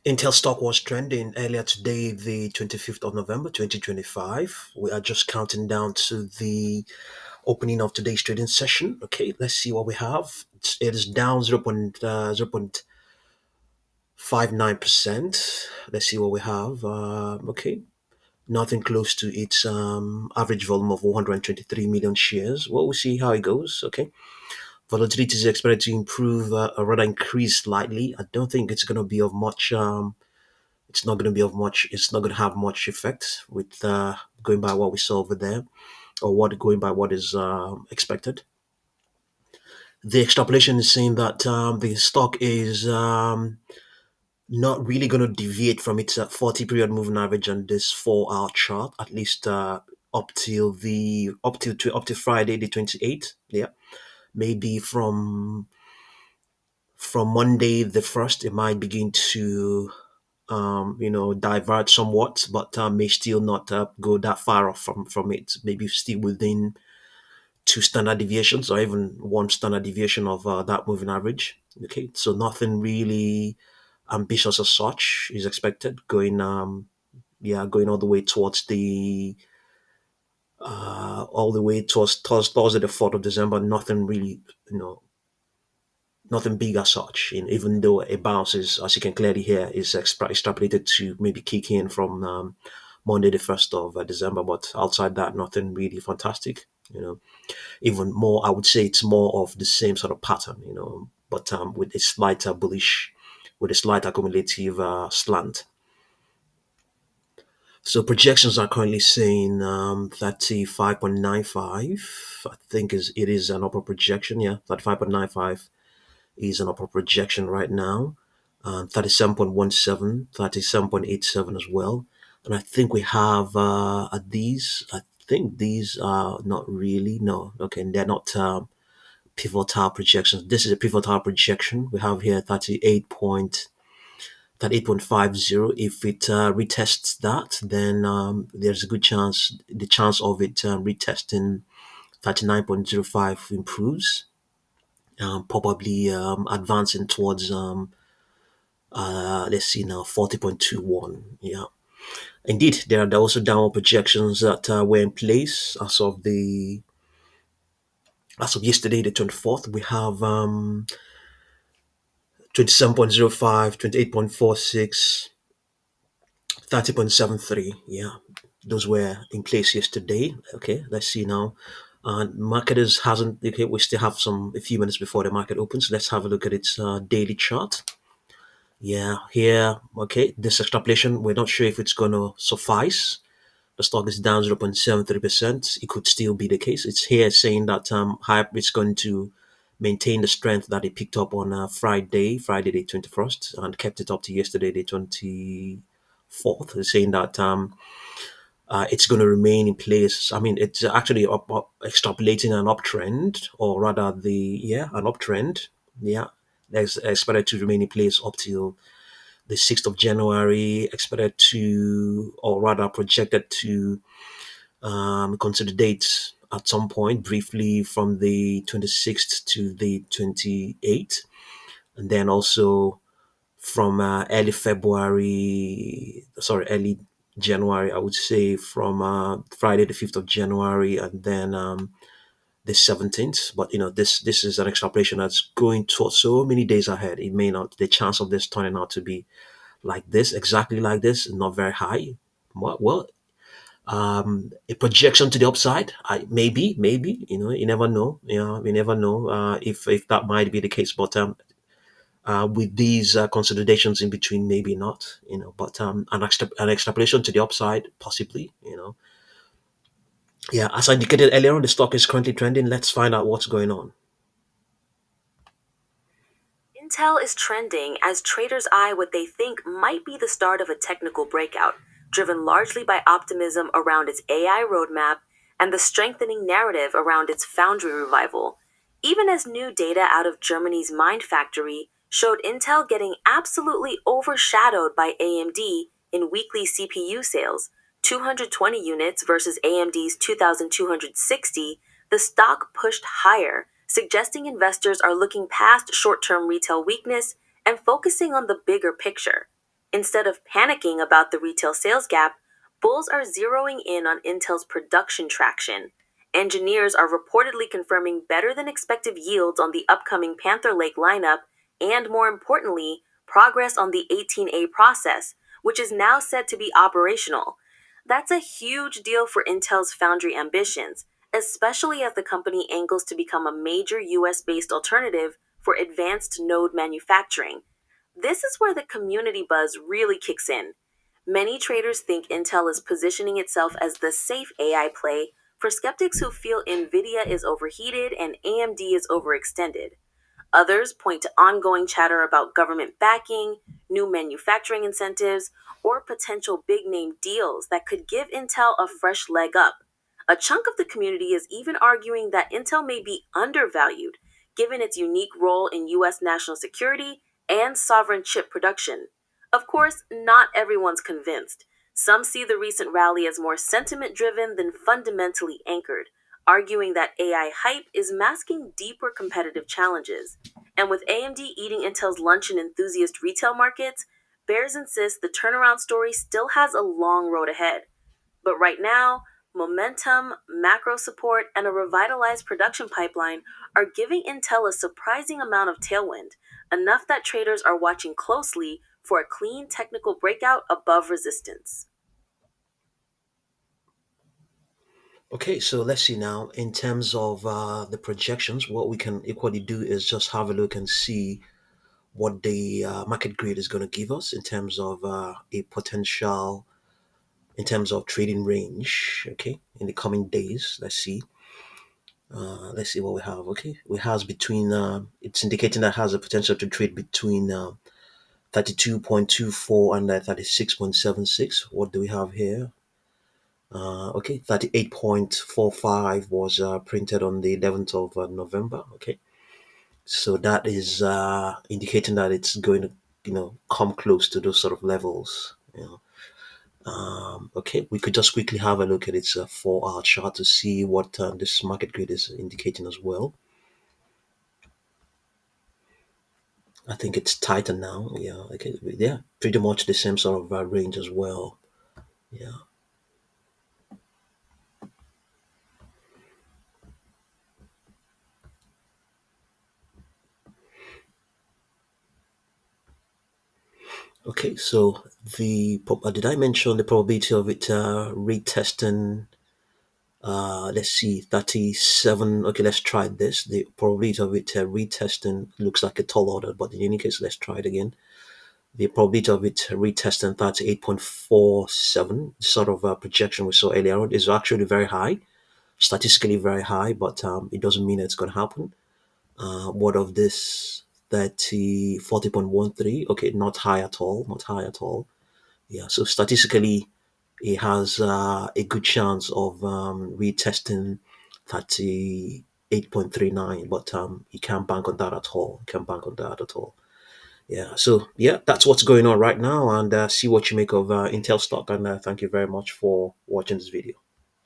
Intel stock was trending earlier today, the 25th of November 2025. We are just counting down to the opening of today's trading session. Okay, let's see what we have. It is down 0.59%. Let's see what we have. Okay, nothing close to its average volume of 123 million shares. Well, we'll see how it goes. Okay, volatility is expected to improve or rather increase slightly. I don't think it's going to be of much. It's not going to be of much. It's not going to have much effect with going by what we saw over there, or what going by what is expected. The extrapolation is saying that the stock is not really going to deviate from its 40 period moving average on this 4 hour chart, at least up till Friday the 28th. Yeah, maybe from Monday the 1st, it might begin to divert somewhat, but may still not go that far off from it. Maybe still within two standard deviations or even one standard deviation of that moving average. Okay, so nothing really ambitious as such is expected going all the way towards the all the way towards Thursday the 4th of December. Nothing really, nothing big as such. And even though a bounce is, as you can clearly hear, is extrapolated to maybe kick in from Monday the 1st of December, but outside that, nothing really fantastic. Even more, I would say it's more of the same sort of pattern. But with a slighter bullish, with a slight accumulative slant. So projections are currently saying 35.95. I think it is an upper projection. Yeah, 35.95 is an upper projection right now. 37.17, 37.87 as well. And I think we have I think these are not really, no, okay, they're not pivotal projections. This is a pivotal projection. We have here 38.50. If it retests that, then there's a good chance, the chance of it retesting 39.05 improves, probably advancing towards let's see now, 40.21. Yeah, indeed, there are also downward projections that were in place as of yesterday, the 24th. We have 27.05, 28.46, 30.73. Yeah, those were in place yesterday. Okay, let's see now. Market is hasn't okay. We still have a few minutes before the market opens. Let's have a look at its daily chart. Yeah, here, okay, this extrapolation, we're not sure if it's going to suffice. The stock is down 0.73%. It could still be the case. It's here saying that hype is going to maintain the strength that it picked up on Friday the 21st, and kept it up to yesterday, the 24th. It's saying that it's going to remain in place. I mean, it's actually extrapolating an uptrend, or rather, an uptrend. Yeah, that's expected to remain in place up till the 6th of January, expected to, or rather projected to, consolidate at some point briefly from the 26th to the 28th, and then also from early January, I would say from Friday the 5th of January, and then the 17th. But this is an extrapolation that's going to so many days ahead. It may not, the chance of this turning out to be like this, exactly like this, is not very high. Well, a projection to the upside, maybe, you never know. We never know if that might be the case. But with these consolidations in between, maybe not. But an extrapolation to the upside, possibly. Yeah, as I indicated earlier on, the stock is currently trending. Let's find out what's going on. Intel is trending as traders eye what they think might be the start of a technical breakout, driven largely by optimism around its AI roadmap and the strengthening narrative around its foundry revival. Even as new data out of Germany's Mindfactory showed Intel getting absolutely overshadowed by AMD in weekly CPU sales, 220 units versus AMD's 2,260, the stock pushed higher, suggesting investors are looking past short term retail weakness and focusing on the bigger picture. Instead of panicking about the retail sales gap, bulls are zeroing in on Intel's production traction. Engineers are reportedly confirming better than expected yields on the upcoming Panther Lake lineup, and more importantly, progress on the 18A process, which is now said to be operational. That's a huge deal for Intel's foundry ambitions, especially as the company angles to become a major US based alternative for advanced node manufacturing. This is where the community buzz really kicks in. Many traders think Intel is positioning itself as the safe AI play for skeptics who feel Nvidia is overheated and AMD is overextended. Others point to ongoing chatter about government backing, new manufacturing incentives, or potential big name deals that could give Intel a fresh leg up. A chunk of the community is even arguing that Intel may be undervalued, given its unique role in US national security and sovereign chip production. Of course, not everyone's convinced. Some see the recent rally as more sentiment driven than fundamentally anchored, arguing that AI hype is masking deeper competitive challenges. And with AMD eating Intel's lunch in enthusiast retail markets, bears insist the turnaround story still has a long road ahead. But right now, momentum, macro support, and a revitalized production pipeline are giving Intel a surprising amount of tailwind, enough that traders are watching closely for a clean technical breakout above resistance. Okay, so let's see now. In terms of the projections, what we can equally do is just have a look and see what the market grid is going to give us in terms of a potential, in terms of trading range. Okay, in the coming days, let's see. Let's see what we have. Okay, we has between. It's indicating that has a potential to trade between 32.24 and 36.76. What do we have here? Okay, 38.45 was printed on the 11th of November. Okay, so that is indicating that it's going to, come close to those sort of levels. Okay, we could just quickly have a look at its 4 hour chart to see what this market grid is indicating as well. I think it's tighter now. Yeah, okay, yeah, pretty much the same sort of range as well. Yeah. Okay, so did I mention the probability of it retesting? Let's see, 37. Okay, let's try this. The probability of it retesting looks like a tall order, but in any case, let's try it again. The probability of it retesting 38.47, sort of projection we saw earlier on, is actually very high, statistically very high, but it doesn't mean it's going to happen. What of this 40.13? Okay, not high at all, not high at all. Yeah, so statistically, it has a good chance of retesting 38.39, but you can't bank on that at all. You can't bank on that at all. Yeah, so yeah, that's what's going on right now, and see what you make of Intel stock. And thank you very much for watching this video.